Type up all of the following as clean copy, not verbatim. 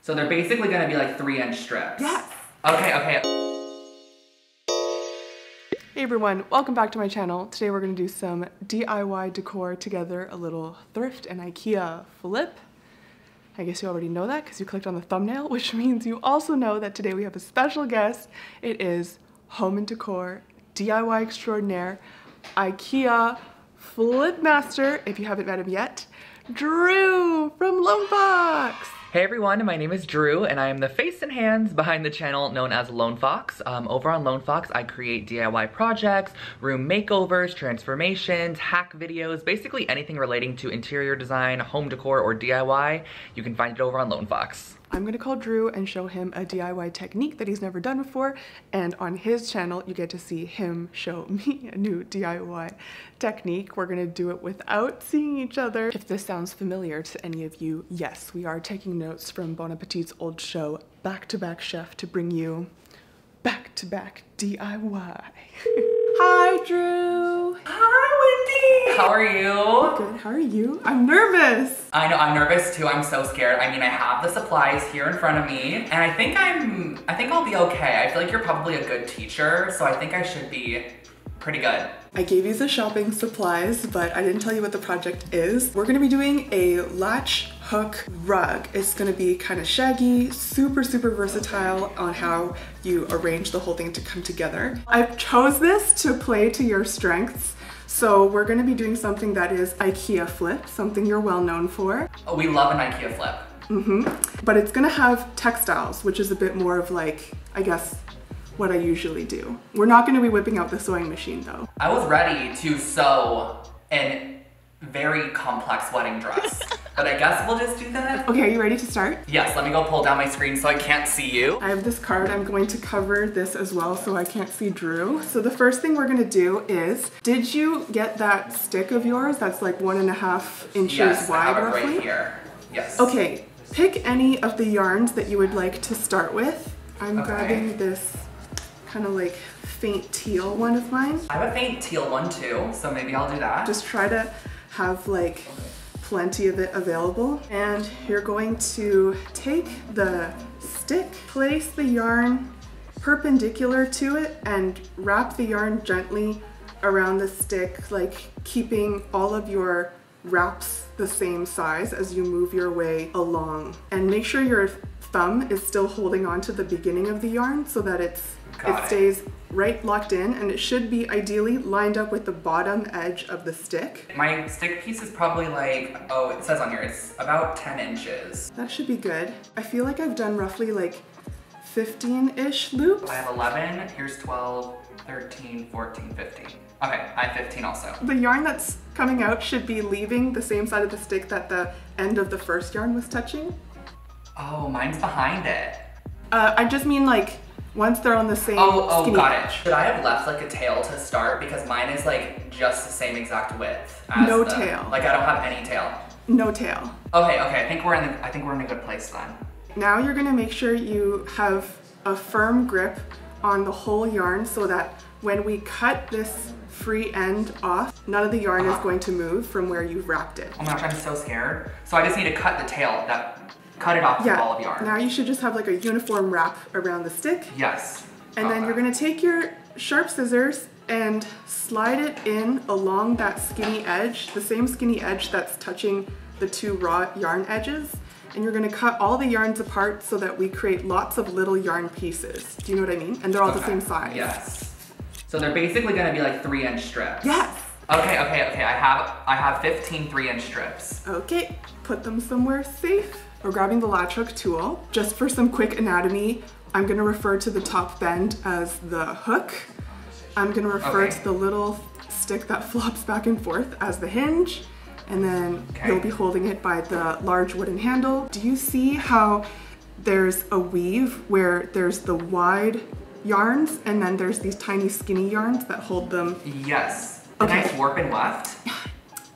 So they're basically gonna be like 3-inch strips? Yes. Okay. Hey everyone, welcome back to my channel. Today we're gonna do some DIY decor together, a little thrift and IKEA flip. I guess you already know that because you clicked on the thumbnail, which means you also know that today we have a special guest. It is home and decor, DIY extraordinaire, IKEA flip master, if you haven't met him yet, Drew from Lonefox. Hey everyone, my name is Drew and I am the face and hands behind the channel known as Lonefox. Over on Lonefox, I create DIY projects, room makeovers, transformations, hack videos, basically anything relating to interior design, home decor, or DIY. You can find it over on Lonefox. I'm gonna call Drew and show him a DIY technique that he's never done before, and on his channel you get to see him show me a new DIY technique. We're gonna do it without seeing each other. If this sounds familiar to any of you, yes, we are taking notes from Bon Appetit's old show, Back to Back Chef, to bring you back-to-back DIY. Hi, Drew. Hi, Wendy. How are you? Good, how are you? I'm nervous. I know, I'm nervous too. I'm so scared. I mean, I have the supplies here in front of me, and I think I'll be okay. I feel like you're probably a good teacher, so I think I should be pretty good. I gave you the shopping supplies, but I didn't tell you what the project is. We're gonna be doing a latch hook rug. It's gonna be kind of shaggy, super versatile on how you arrange the whole thing to come together. I've chose this to play to your strengths. So we're gonna be doing something that is IKEA flip, something you're well known for. Oh, we love an IKEA flip. But it's gonna have textiles, which is a bit more of like, I guess, what I usually do. We're not gonna be whipping out the sewing machine though. I was ready to sew a very complex wedding dress, but I guess we'll just do that. Okay, are you ready to start? Yes, let me go pull down my screen so I can't see you. I have this card. I'm going to cover this as well so I can't see Drew. So the first thing we're gonna do is, did you get that stick of yours that's like 1.5 inches yes, wide I have it roughly? right here. Yes. Okay, pick any of the yarns that you would like to start with. I'm Okay. grabbing this kind of like faint teal one of mine. I have a faint teal one too, so maybe I'll do that. Just try to have like plenty of it available. And you're going to take the stick, place the yarn perpendicular to it, and wrap the yarn gently around the stick, like keeping all of your wraps the same size as you move your way along. And make sure your thumb is still holding on to the beginning of the yarn so that it stays right locked in, and it should be ideally lined up with the bottom edge of the stick. My stick piece is probably like, oh, it says on here, it's about 10 inches. That should be good. I feel like I've done roughly like 15-ish loops. I have 11, here's 12, 13, 14, 15. Okay, I have 15 also. The yarn that's coming out should be leaving the same side of the stick that the end of the first yarn was touching. Oh, mine's behind it. I just mean like once they're on the same skinny got edge. it. Should I have left like a tail to start? Because mine is like just the same exact width as No tail. Like I don't have any tail. No tail. Okay, I think we're in a good place then. Now you're gonna make sure you have a firm grip on the whole yarn so that when we cut this free end off, none of the yarn is going to move from where you've wrapped it. Oh my gosh, I'm so scared. So I just need to cut the tail, cut it off the ball of yarn. Now you should just have like a uniform wrap around the stick. Yes. And then you're gonna take your sharp scissors and slide it in along that skinny edge, the same skinny edge that's touching the two raw yarn edges. And you're gonna cut all the yarns apart so that we create lots of little yarn pieces. Do you know what I mean? And they're all the same size. Yes. So they're basically gonna be like 3-inch strips. Yes. Okay. I have 15 3-inch strips. Okay, put them somewhere safe. We're grabbing the latch hook tool. Just for some quick anatomy, I'm gonna refer to the top bend as the hook. I'm gonna refer to the little stick that flops back and forth as the hinge. And then you'll be holding it by the large wooden handle. Do you see how there's a weave where there's the wide yarns and then there's these tiny skinny yarns that hold them? Yes. A nice warp and weft.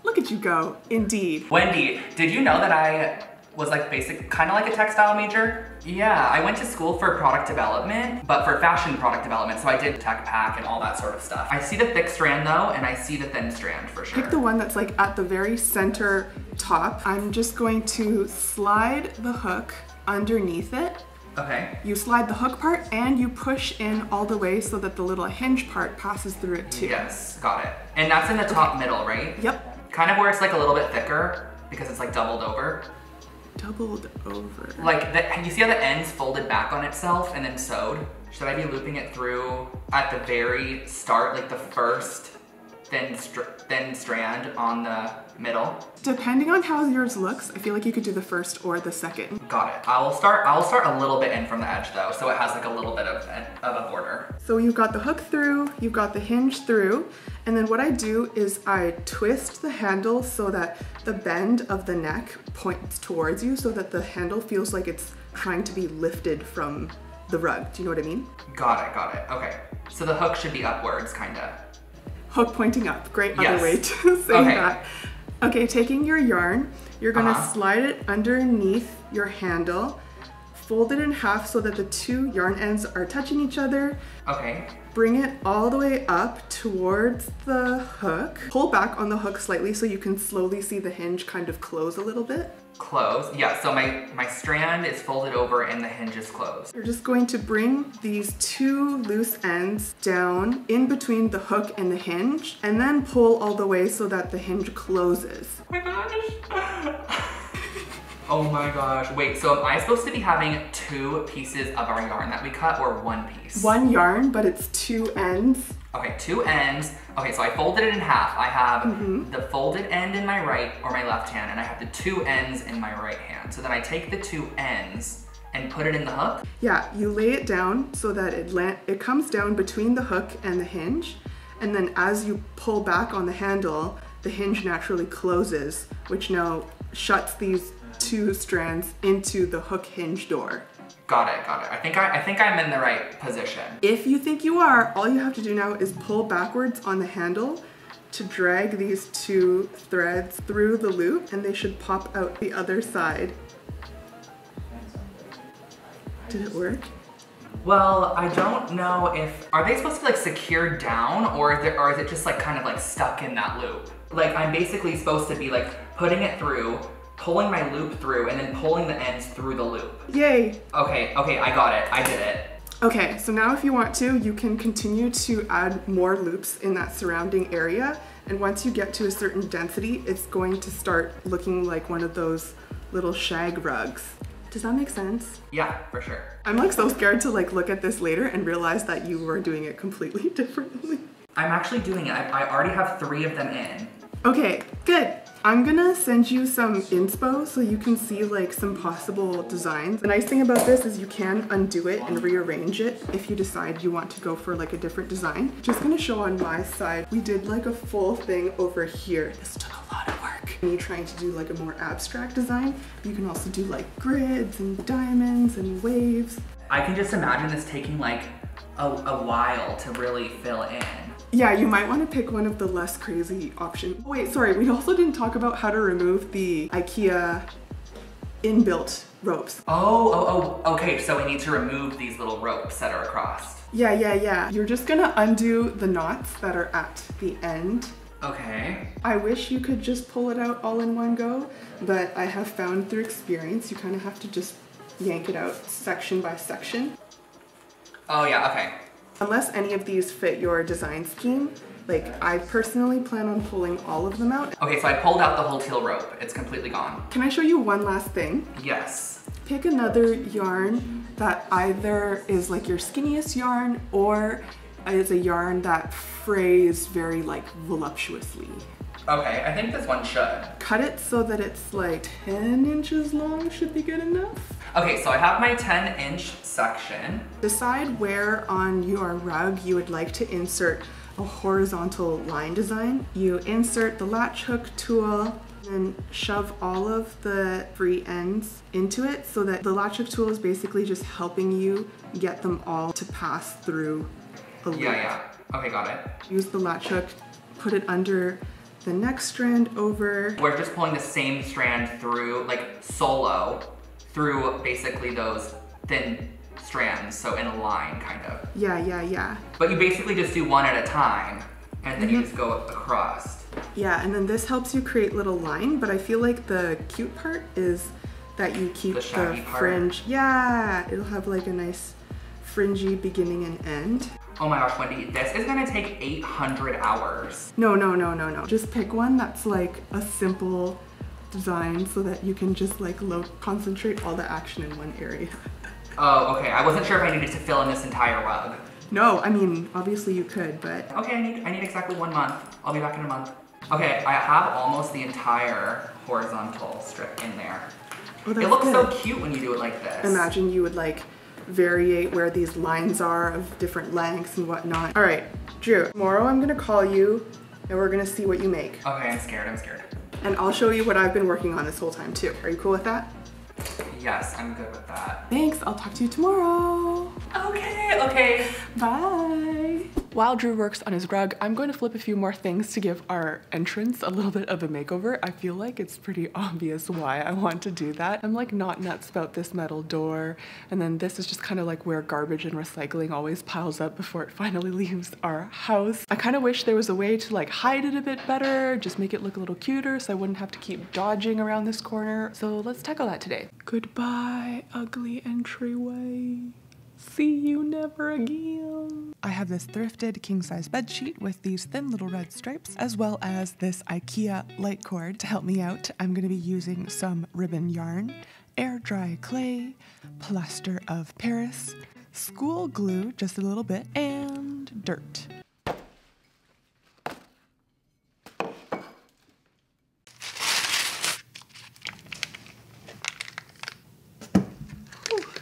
Look at you go, indeed. Wendy, did you know that I was like kind of like a textile major? Yeah, I went to school for product development, but for fashion product development, so I did tech pack and all that sort of stuff. I see the thick strand though, and I see the thin strand for sure. Pick the one that's like at the very center top. I'm just going to slide the hook underneath it. Okay. You slide the hook part and you push in all the way so that the little hinge part passes through it too. Yes, got it. And that's in the top middle, right? Yep. Kind of where it's like a little bit thicker because it's like doubled over. Doubled over. Like, you see how the end's folded back on itself and then sewed? Should I be looping it through at the very start, like the first thin strand on the middle? Depending on how yours looks, I feel like you could do the first or the second. Got it. I'll start a little bit in from the edge though, so it has like a little bit of a border. So you've got the hook through, you've got the hinge through, and then what I do is I twist the handle so that the bend of the neck points towards you so that the handle feels like it's trying to be lifted from the rug. Do you know what I mean? Got it. Okay. So the hook should be upwards, kinda. Hook pointing up. Great Yes. other way to say that. Okay, taking your yarn, you're gonna slide it underneath your handle, fold it in half so that the two yarn ends are touching each other. Okay. Bring it all the way up towards the hook. Pull back on the hook slightly so you can slowly see the hinge kind of close a little bit. Close. Yeah, so my strand is folded over and the hinge is closed. You're just going to bring these two loose ends down in between the hook and the hinge and then pull all the way so that the hinge closes. Oh my gosh. Oh my gosh. Wait, so am I supposed to be having 2 pieces of our yarn that we cut or 1 piece? One yarn, but it's 2 ends. Okay, 2 ends. Okay, so I folded it in half. I have the folded end in my right or my left hand, and I have the 2 ends in my right hand. So then I take the 2 ends and put it in the hook? Yeah, you lay it down so that it comes down between the hook and the hinge, and then as you pull back on the handle, the hinge naturally closes, which now shuts these 2 strands into the hook hinge door. Got it. I think I'm in the right position. If you think you are, all you have to do now is pull backwards on the handle to drag these 2 threads through the loop, and they should pop out the other side. Did it work? Well, I don't know if, are they supposed to be like secured down or is it just like kind of like stuck in that loop? Like I'm basically supposed to be like putting it through, pulling my loop through, and then pulling the ends through the loop. Yay. Okay, I got it, I did it. Okay, so now if you want to, you can continue to add more loops in that surrounding area. And once you get to a certain density, it's going to start looking like one of those little shag rugs. Does that make sense? Yeah, for sure. I'm like so scared to like look at this later and realize that you were doing it completely differently. I'm actually doing it. I already have 3 of them in. Okay, good. I'm gonna send you some inspo so you can see like some possible designs. The nice thing about this is you can undo it and rearrange it if you decide you want to go for like a different design. Just gonna show on my side, we did like a full thing over here. This took a lot of work. Me trying to do like a more abstract design, you can also do like grids and diamonds and waves. I can just imagine this taking like a while to really fill in. Yeah, you might want to pick one of the less crazy options. Wait, sorry, we also didn't talk about how to remove the IKEA inbuilt ropes. Oh, okay, so we need to remove these little ropes that are across. Yeah. You're just gonna undo the knots that are at the end. Okay. I wish you could just pull it out all in one go, but I have found through experience, you kind of have to just yank it out section by section. Oh yeah, okay. Unless any of these fit your design scheme, like I personally plan on pulling all of them out. Okay, so I pulled out the whole teal rope. It's completely gone. Can I show you one last thing? Yes. Pick another yarn that either is like your skinniest yarn or is a yarn that frays very like voluptuously. Okay, I think this one should. Cut it so that it's like 10 inches long, should be good enough. Okay, so I have my 10-inch section. Decide where on your rug you would like to insert a horizontal line design. You insert the latch hook tool and shove all of the free ends into it so that the latch hook tool is basically just helping you get them all to pass through a loop. Yeah. Okay, got it. Use the latch hook, put it under the next strand over. We're just pulling the same strand through, like solo, through basically those thin strands, so in a line, kind of. Yeah. But you basically just do one at a time, and then you just go across. Yeah, and then this helps you create little line, but I feel like the cute part is that you keep the shaggy fringe. Yeah, it'll have like a nice fringy beginning and end. Oh my gosh, Wendy, this is gonna take 800 hours. No. Just pick one that's like a simple design so that you can just like concentrate all the action in one area. Oh, okay. I wasn't sure if I needed to fill in this entire rug. No, I mean, obviously you could, but... Okay, I need exactly 1 month. I'll be back in a month. Okay, I have almost the entire horizontal strip in there. Oh, it looks so cute when you do it like this. Imagine you would like variate where these lines are of different lengths and whatnot. All right, Drew, tomorrow I'm gonna call you and we're gonna see what you make. Okay, I'm scared. And I'll show you what I've been working on this whole time too. Are you cool with that? Yes, I'm good with that. Thanks, I'll talk to you tomorrow. Okay. Bye. While Drew works on his rug, I'm going to flip a few more things to give our entrance a little bit of a makeover. I feel like it's pretty obvious why I want to do that. I'm like not nuts about this metal door, and then this is just kind of like where garbage and recycling always piles up before it finally leaves our house. I kind of wish there was a way to like hide it a bit better, just make it look a little cuter so I wouldn't have to keep dodging around this corner. So let's tackle that today. Goodbye, ugly entryway. See you never again. I have this thrifted king-size bed sheet with these thin little red stripes, as well as this IKEA light cord to help me out. I'm going to be using some ribbon yarn, air dry clay, plaster of Paris, school glue just a little bit, and dirt.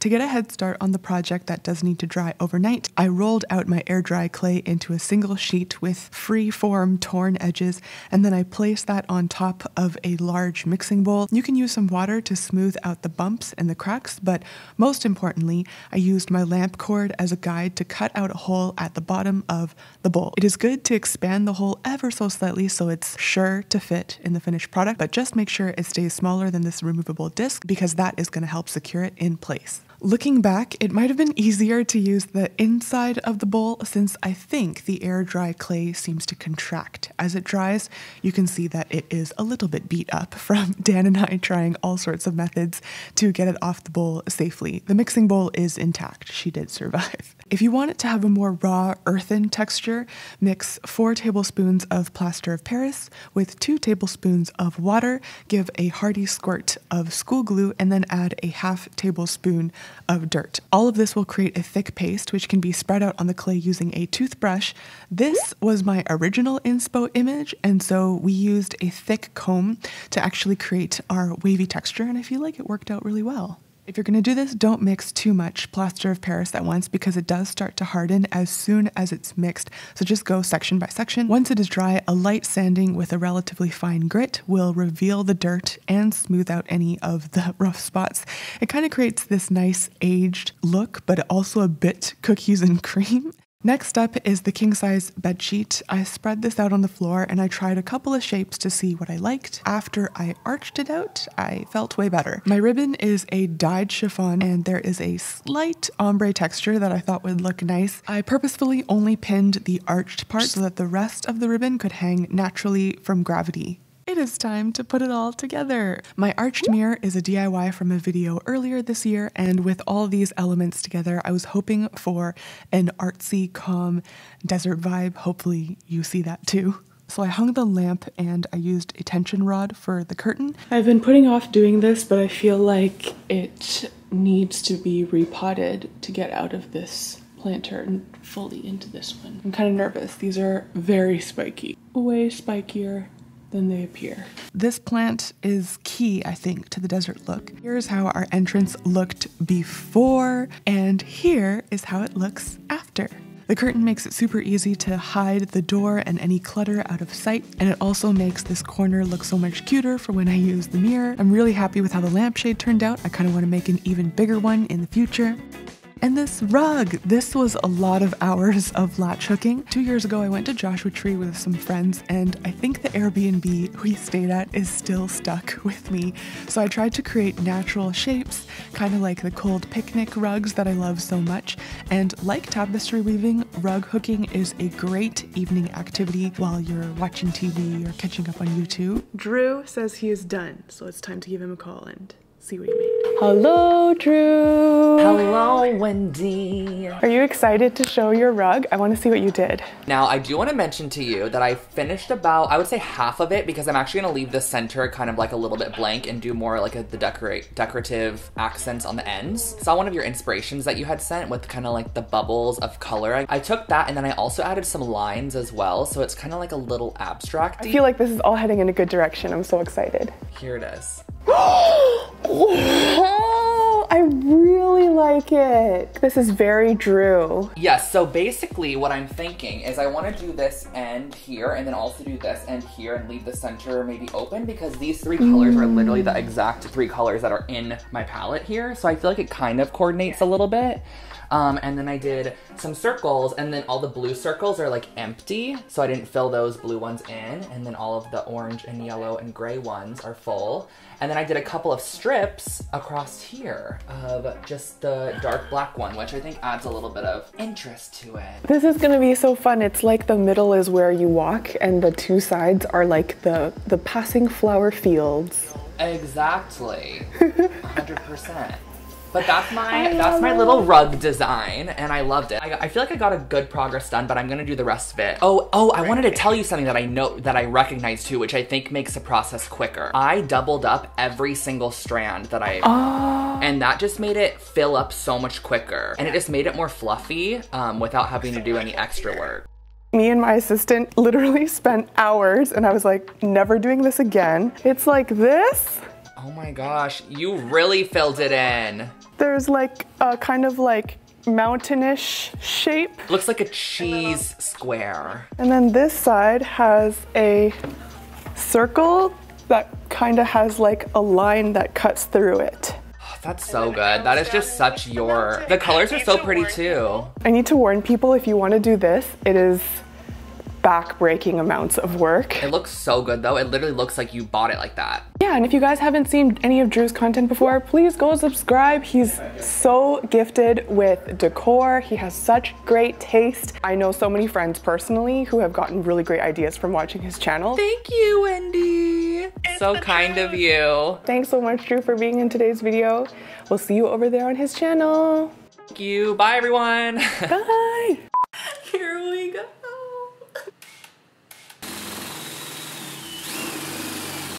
To get a head start on the project that does need to dry overnight, I rolled out my air dry clay into a single sheet with free-form torn edges, and then I placed that on top of a large mixing bowl. You can use some water to smooth out the bumps and the cracks, but most importantly, I used my lamp cord as a guide to cut out a hole at the bottom of the bowl. It is good to expand the hole ever so slightly so it's sure to fit in the finished product, but just make sure it stays smaller than this removable disc because that is going to help secure it in place. Looking back, it might have been easier to use the inside of the bowl since I think the air dry clay seems to contract. As it dries, you can see that it is a little bit beat up from Dan and I trying all sorts of methods to get it off the bowl safely. The mixing bowl is intact. She did survive. If you want it to have a more raw, earthen texture, mix 4 tablespoons of plaster of Paris with 2 tablespoons of water, give a hearty squirt of school glue, and then add a ½ tablespoon of dirt. All of this will create a thick paste which can be spread out on the clay using a toothbrush. This was my original inspo image, and so we used a thick comb to actually create our wavy texture, and I feel like it worked out really well. If you're going to do this, don't mix too much plaster of Paris at once because it does start to harden as soon as it's mixed, so just go section by section. Once it is dry, a light sanding with a relatively fine grit will reveal the dirt and smooth out any of the rough spots. It kind of creates this nice aged look, but also a bit cookies and cream. Next up is the king-size bedsheet. I spread this out on the floor and I tried a couple of shapes to see what I liked. After I arched it out, I felt way better. My ribbon is a dyed chiffon and there is a slight ombre texture that I thought would look nice. I purposefully only pinned the arched part so that the rest of the ribbon could hang naturally from gravity. It is time to put it all together. My arched mirror is a DIY from a video earlier this year, and with all these elements together, I was hoping for an artsy, calm desert vibe. Hopefully you see that too. So I hung the lamp and I used a tension rod for the curtain. I've been putting off doing this, but I feel like it needs to be repotted to get out of this planter and fully into this one. I'm kind of nervous. These are very spiky, way spikier than they appear. This plant is key, I think, to the desert look. Here's how our entrance looked before, and here is how it looks after. The curtain makes it super easy to hide the door and any clutter out of sight, and it also makes this corner look so much cuter for when I use the mirror. I'm really happy with how the lampshade turned out. I kind of want to make an even bigger one in the future. And this rug, this was a lot of hours of latch hooking. 2 years ago, I went to Joshua Tree with some friends, and I think the Airbnb we stayed at is still stuck with me. So I tried to create natural shapes, kind of like the cold picnic rugs that I love so much. And like tapestry weaving, rug hooking is a great evening activity while you're watching TV or catching up on YouTube. Drew says he is done, so it's time to give him a call and see what you made. Hello, Drew. Hello, Wendy. Are you excited to show your rug? I want to see what you did. Now, I do want to mention to you that I finished about, I would say half of it, because I'm actually going to leave the center kind of like a little bit blank and do more like the decorative accents on the ends. Saw one of your inspirations that you had sent with kind of like the bubbles of color. I took that and then I also added some lines as well, so it's kind of like a little abstract-y. I feel like this is all heading in a good direction. I'm so excited. Here it is. Oh, I really like it. This is very Drew. Yes, so basically what I'm thinking is I want to do this end here and then also do this end here and leave the center maybe open, because these three colors are literally the exact three colors that are in my palette here. So I feel like it kind of coordinates a little bit. And then I did some circles, and then all the blue circles are like empty, so I didn't fill those blue ones in, and then all of the orange and yellow and gray ones are full. And then I did a couple of strips across here of just the dark black one, which I think adds a little bit of interest to it. This is gonna be so fun. It's like the middle is where you walk and the two sides are like the passing flower fields. Exactly, 100%. But that's my little rug design, and I loved it. I feel like I got a good progress done, but I'm gonna do the rest of it. Oh, I wanted to tell you something that I know, that I recognize too, which I think makes the process quicker. I doubled up every single strand that and that just made it fill up so much quicker. And it just made it more fluffy without having to do any extra work. Me and my assistant literally spent hours, and I was like, never doing this again. It's like this. Oh my gosh, you really filled it in. There's like a kind of like mountainish shape. Looks like a cheese square. And then this side has a circle that kind of has like a line that cuts through it. Oh, that's so good. That is just such your... The colors are so pretty too. I need to warn people, if you want to do this, it is back-breaking amounts of work. It looks so good though. It literally looks like you bought it like that. Yeah, and if you guys haven't seen any of Drew's content before, please go subscribe. He's so gifted with decor. He has such great taste. I know so many friends personally who have gotten really great ideas from watching his channel. Thank you, Wendy. So kind of you. Thanks so much, Drew, for being in today's video. We'll see you over there on his channel. Thank you. Bye, everyone. Bye.